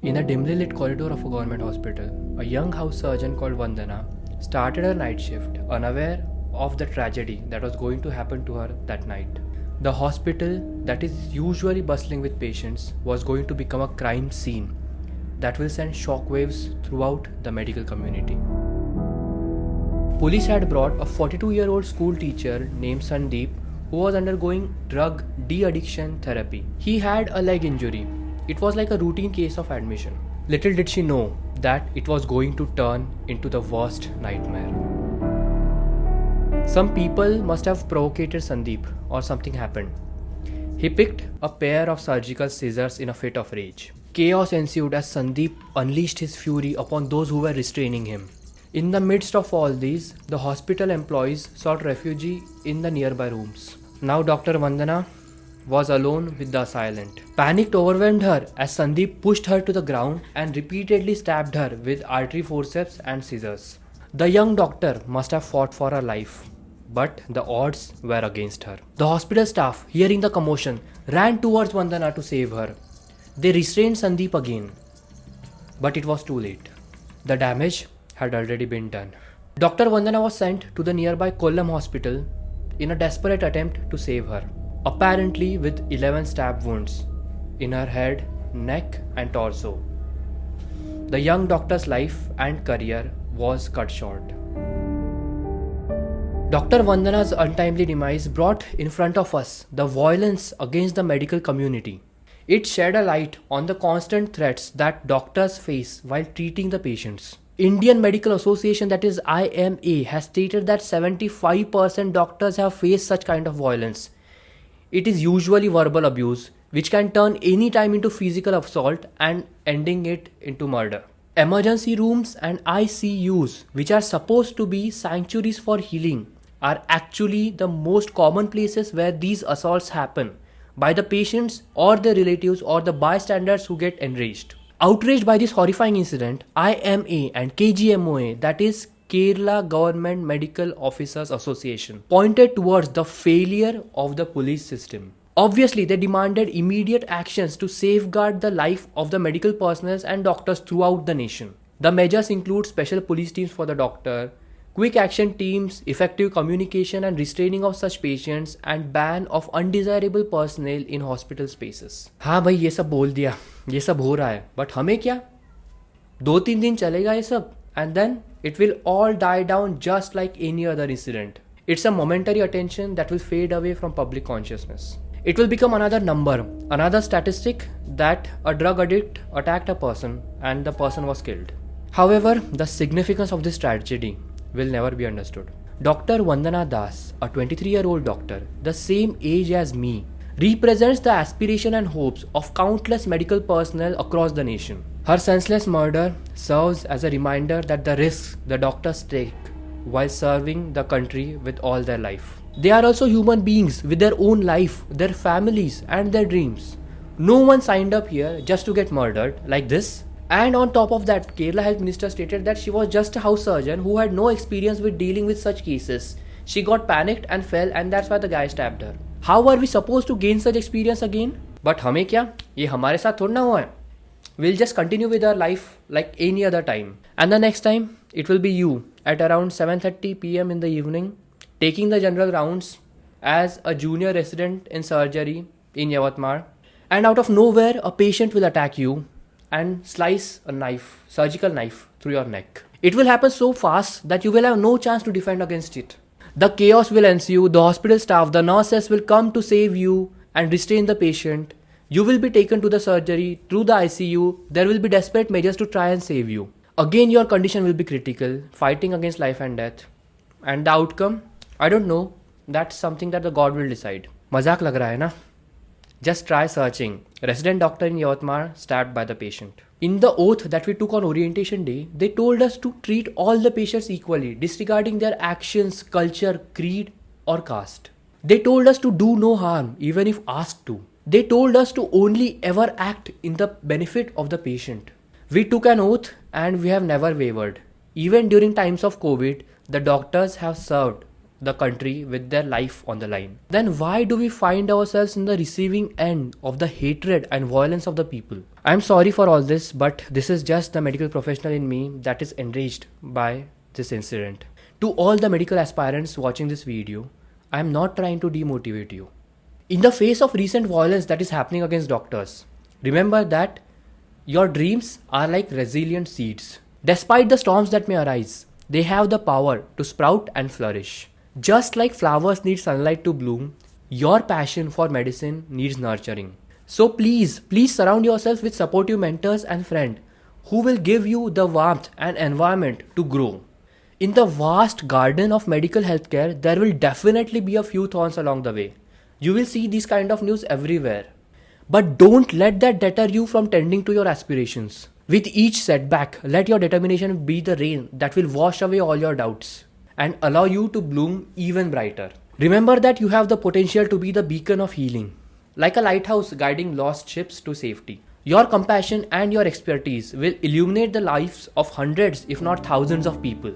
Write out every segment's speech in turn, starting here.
In a dimly lit corridor of a government hospital, a young house surgeon called Vandana started her night shift, unaware of the tragedy that was going to happen to her that night. The hospital, that is usually bustling with patients, was going to become a crime scene that will send shockwaves throughout the medical community. Police had brought a 42-year-old school teacher named Sandeep who was undergoing drug de-addiction therapy. He had a leg injury. It was like a routine case of admission. Little did she know that it was going to turn into the worst nightmare. Some people must have provoked Sandeep or something happened. He picked a pair of surgical scissors in a fit of rage. Chaos ensued as Sandeep unleashed his fury upon those who were restraining him. In the midst of all these, the hospital employees sought refuge in the nearby rooms. Now Dr. Vandana was alone with the assailant. Panic overwhelmed her as Sandeep pushed her to the ground and repeatedly stabbed her with artery forceps and scissors. The young doctor must have fought for her life, but the odds were against her. The hospital staff, hearing the commotion, ran towards Vandana to save her. They restrained Sandeep again, but it was too late. The damage had already been done. Dr. Vandana was sent to the nearby Kollam hospital in a desperate attempt to save her, apparently with 11 stab wounds in her head, neck and torso. The young doctor's life and career was cut short. Dr. Vandana's untimely demise brought in front of us the violence against the medical community. It shed a light on the constant threats that doctors face while treating the patients. Indian Medical Association, that is IMA, has stated that 75% doctors have faced such kind of violence. It is usually verbal abuse, which can turn any time into physical assault and ending it into murder. Emergency rooms and ICUs, which are supposed to be sanctuaries for healing, are actually the most common places where these assaults happen by the patients or their relatives or the bystanders who get enraged. Outraged by this horrifying incident, IMA and KGMOA, that is Kerala Government Medical Officers Association, pointed towards the failure of the police system. Obviously, they demanded immediate actions to safeguard the life of the medical personnel and doctors throughout the nation. The measures include special police teams for the doctor, quick action teams, effective communication and restraining of such patients, and ban of undesirable personnel in hospital spaces. हाँ भाई, ये सब बोल दिया, ये सब हो रहा है, but हमें क्या? 2-3 दिन चलेगा ये सब, and then it will all die down just like any other incident. It's a momentary attention that will fade away from public consciousness. It will become another number, another statistic that a drug addict attacked a person and the person was killed. However, the significance of this tragedy will never be understood. Dr. Vandana Das, a 23-year-old doctor, the same age as me, represents the aspiration and hopes of countless medical personnel across the nation. Her senseless murder serves as a reminder that the risks the doctors take while serving the country with all their life. They are also human beings with their own life, their families and their dreams. No one signed up here just to get murdered like this. And on top of that, Kerala Health Minister stated that she was just a house surgeon who had no experience with dealing with such cases. She got panicked and fell, and that's why the guy stabbed her. How are we supposed to gain such experience again? But हमें क्या? ये हमारे साथ थोड़ा ना हुआ है. We'll just continue with our life like any other time. And the next time, it will be you at around 7:30 p.m. in the evening, taking the general rounds as a junior resident in surgery in Yavatmar. And out of nowhere, a patient will attack you and slice a knife, surgical knife, through your neck. It will happen so fast that you will have no chance to defend against it. The chaos will ensue, the hospital staff, the nurses will come to save you and restrain the patient. You will be taken to the surgery, through the ICU, there will be desperate measures to try and save you. Again, your condition will be critical, fighting against life and death. And the outcome? I don't know. That's something that the God will decide. मजाक लग रहा है ना? Just try searching. Resident doctor in Yavatmar stabbed by the patient. In the oath that we took on orientation day, they told us to treat all the patients equally, disregarding their actions, culture, creed or caste. They told us to do no harm, even if asked to. They told us to only ever act in the benefit of the patient. We took an oath and we have never wavered. Even during times of COVID, the doctors have served the country with their life on the line. Then why do we find ourselves in the receiving end of the hatred and violence of the people? I'm sorry for all this, but this is just the medical professional in me that is enraged by this incident. To all the medical aspirants watching this video, I am not trying to demotivate you. In the face of recent violence that is happening against doctors, remember that your dreams are like resilient seeds. Despite the storms that may arise, they have the power to sprout and flourish. Just like flowers need sunlight to bloom, your passion for medicine needs nurturing. So please surround yourself with supportive mentors and friends who will give you the warmth and environment to grow. In the vast garden of medical healthcare, there will definitely be a few thorns along the way. You will see these kind of news everywhere. But don't let that deter you from tending to your aspirations. With each setback, let your determination be the rain that will wash away all your doubts and allow you to bloom even brighter. Remember that you have the potential to be the beacon of healing, like a lighthouse guiding lost ships to safety. Your compassion and your expertise will illuminate the lives of hundreds, if not thousands of people.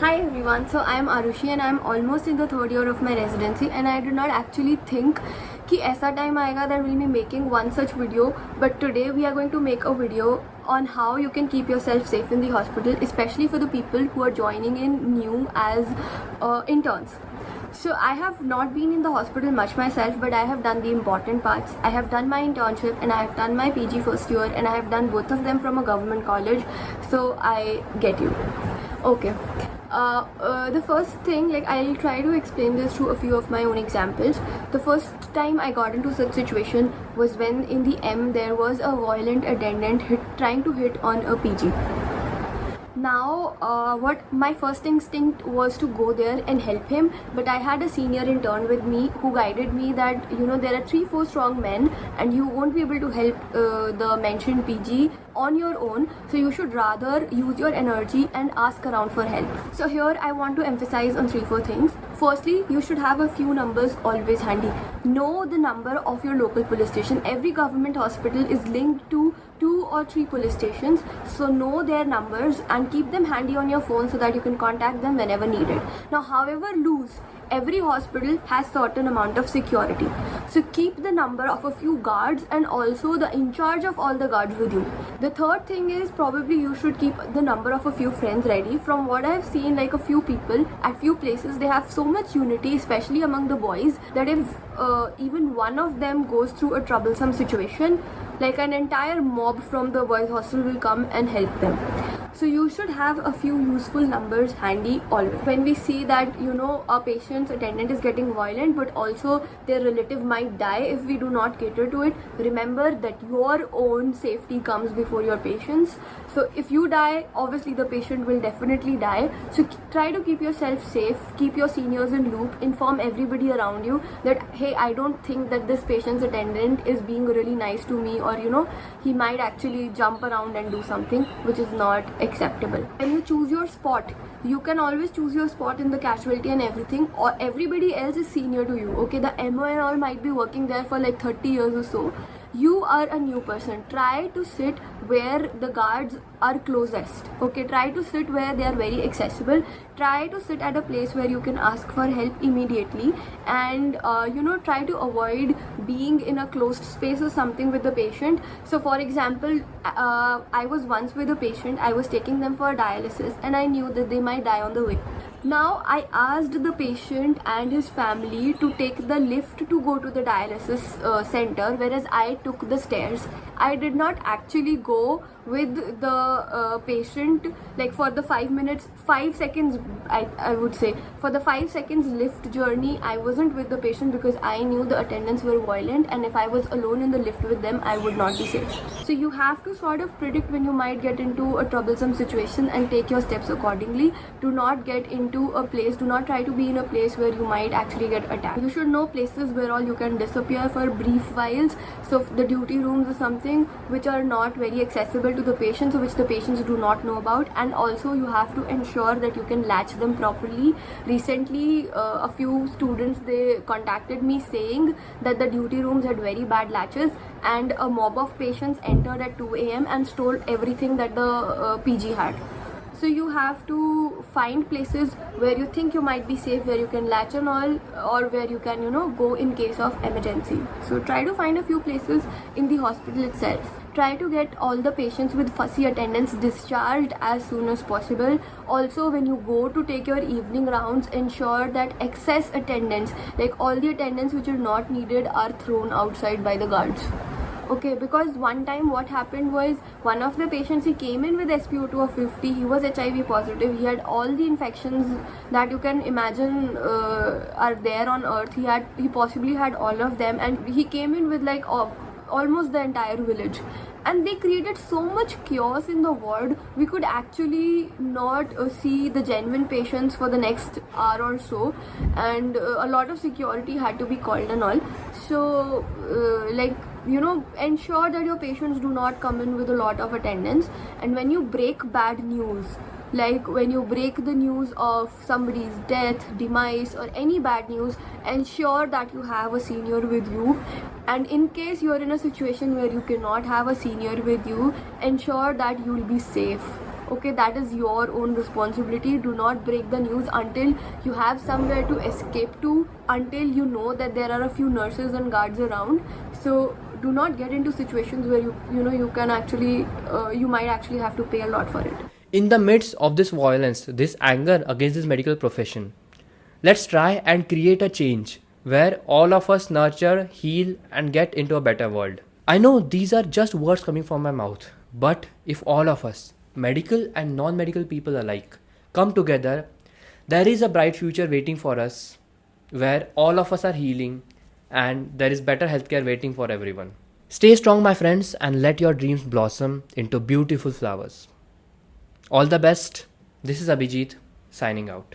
Hi everyone, so I am Arushi and I am almost in the third year of my residency, and I did not actually think कि ऐसा time आएगा that we'll be making one such video, but today we are going to make a video on how you can keep yourself safe in the hospital, especially for the people who are joining in new as interns. So I have not been in the hospital much myself, but I have done the important parts. I have done my internship and I have done my PG first year, and I have done both of them from a government college, so I get you. Okay. The first thing, like, I'll try to explain this through a few of my own examples. The first time I got into such situation was when in the M there was a violent attendant trying to hit on a PG. Now, what my first instinct was to go there and help him, but I had a senior intern with me who guided me that, you know, there are 3-4 strong men and you won't be able to help the mentioned PG on your own, so you should rather use your energy and ask around for help. So here I want to emphasize on 3-4 things. Firstly, you should have a few numbers always handy. Know the number of your local police station. Every government hospital is linked to 2 or 3 police stations, so know their numbers and keep them handy on your phone so that you can contact them whenever needed. Now, however loose, every hospital has certain amount of security, so keep the number of a few guards and also the in charge of all the guards with you. The third thing is probably you should keep the number of a few friends ready. From what I've seen, like a few people at few places, they have so much unity, especially among the boys, that if even one of them goes through a troublesome situation, like an entire mob from the boys hostel will come and help them. So you should have a few useful numbers handy always. When we see that, you know, a patient's attendant is getting violent but also their relative might die if we do not cater to it, remember that your own safety comes before your patient's. So if you die, obviously the patient will definitely die. So try to keep yourself safe, keep your seniors in loop, inform everybody around you that, hey, I don't think that this patient's attendant is being really nice to me, or, you know, he might actually jump around and do something which is not acceptable. When you choose your spot, you can always choose your spot in the casualty and everything, or everybody else is senior to you. Okay, the MO and all might be working there for like 30 years or so. You are a new person. Try to sit where the guards are closest. Okay, try to sit where they are very accessible. Try to sit at a place where you can ask for help immediately, and you know, try to avoid being in a closed space or something with the patient. So for example, I was once with a patient. I was taking them for dialysis and I knew that they might die on the way. Now I asked the patient and his family to take the lift to go to the dialysis center, whereas I took the stairs. I did not actually go with the patient like for the 5 seconds, I would say. For the 5 seconds lift journey, I wasn't with the patient because I knew the attendants were violent, and if I was alone in the lift with them, I would not be safe. So you have to sort of predict when you might get into a troublesome situation and take your steps accordingly. Do not get into a place, do not try to be in a place where you might actually get attacked. You should know places where all you can disappear for brief whiles. So the duty rooms or something which are not very accessible to the patients, or which the patients do not know about, and also you have to ensure that you can latch them properly. Recently, a few students, they contacted me saying that the duty rooms had very bad latches and a mob of patients entered at 2 a.m. and stole everything that the PG had. So you have to find places where you think you might be safe, where you can latch on all, or where you can, go in case of emergency. So try to find a few places in the hospital itself. Try to get all the patients with fussy attendants discharged as soon as possible. Also, when you go to take your evening rounds, ensure that excess attendants, like all the attendants which are not needed, are thrown outside by the guards. Okay, because one time what happened was, one of the patients, he came in with SpO2 of 50. He was HIV positive. He had all the infections that you can imagine are there on earth. He possibly had all of them, and he came in with like almost the entire village, and they created so much chaos in the ward. We could actually not see the genuine patients for the next hour or so, and a lot of security had to be called and all. So ensure that your patients do not come in with a lot of attendance. And when you break bad news, like when you break the news of somebody's death, demise, or any bad news, ensure that you have a senior with you. And in case you're in a situation where you cannot have a senior with you, ensure that you'll be safe. Okay, that is your own responsibility. Do not break the news until you have somewhere to escape to, until you know that there are a few nurses and guards around. So do not get into situations where you might actually have to pay a lot for it. In the midst of this violence, this anger against this medical profession, let's try and create a change where all of us nurture, heal, and get into a better world. I know these are just words coming from my mouth, but if all of us, medical and non-medical people alike, come together, there is a bright future waiting for us where all of us are healing and there is better healthcare waiting for everyone. Stay strong, my friends, and let your dreams blossom into beautiful flowers. All the best. This is Abhijit, signing out.